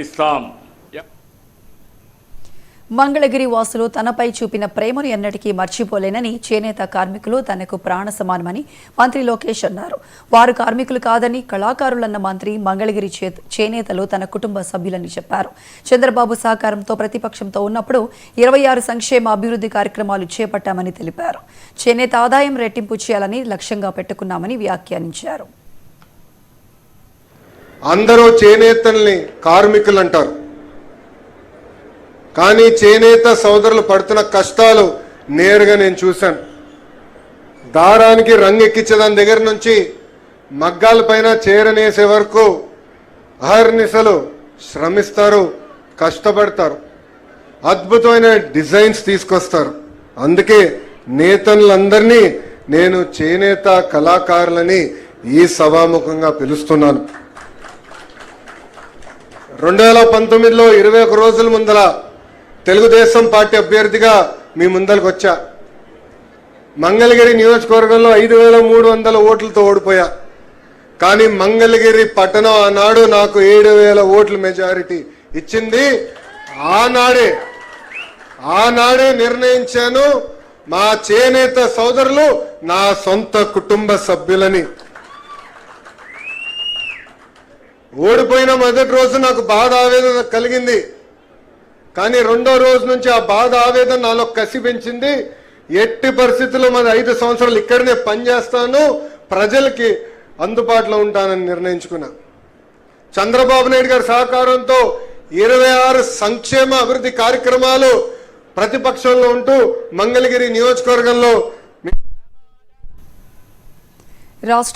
ఇస్తాం. మంగళగిరి వాసులు తనపై చూపిన ప్రేమను ఎన్నటికీ మర్చిపోలేనని చేనేత కార్మికులు తనకు ప్రాణ సమానమని మంత్రి లోకేష్ అన్నారు. వారు కార్మికులు కాదని కళాకారులన్న మంత్రి మంగళగిరి చేనేతలు తన కుటుంబ సభ్యులని చెప్పారు. చంద్రబాబు సహకారంతో ప్రతిపక్షంతో ఉన్నప్పుడు 26 సంక్షేమ అభివృద్ధి కార్యక్రమాలు చేపట్టామని తెలిపారు. చేనేత ఆదాయం రెట్టింపు చేయాలని లక్ష్యంగా పెట్టుకున్నామని వ్యాఖ్యానించారు. అందరూ చేనేతల్ని కార్మికులు అంటారు, కానీ చేనేత సోదరులు పడుతున్న కష్టాలు నేరుగా నేను చూశాను. దారానికి రంగు ఎక్కించేదాని దగ్గర నుంచి మగ్గాల పైన చీరనేసే వరకు అహర్నిశలు శ్రమిస్తారు, కష్టపడతారు, అద్భుతమైన డిజైన్స్ తీసుకొస్తారు. అందుకే నేతలందరినీ నేను చేనేత కళాకారులని ఈ సభాముఖంగా పిలుస్తున్నాను. 2019లో 21 రోజుల ముందల తెలుగుదేశం పార్టీ అభ్యర్థిగా మీ ముందరకు వచ్చా. మంగళగిరి నియోజకవర్గంలో 5300 ఓట్లతో ఓడిపోయా. కానీ మంగళగిరి పట్టణం ఆనాడు నాకు 7000 ఓట్ల మెజారిటీ ఇచ్చింది. ఆనాడే నిర్ణయించాను, మా చేనేత సోదరులు నా సొంత కుటుంబ సభ్యులని. ఓడిపోయిన మొదటి రోజు నాకు బాధ ఆవేదన కలిగింది, కానీ రెండో రోజు నుంచి ఆ బాధ ఆవేదన నాలో కసి పెంచింది. ఎట్టి పరిస్థితుల్లో మన 5 సంవత్సరాలు ఇక్కడనే పనిచేస్తాను, ప్రజలకి అందుబాటులో ఉంటానని నిర్ణయించుకున్నా. చంద్రబాబు నాయుడు గారి సహకారంతో 26 సంక్షేమ అభివృద్ధి కార్యక్రమాలు ప్రతిపక్షంలో ఉంటూ మంగళగిరి నియోజకవర్గంలో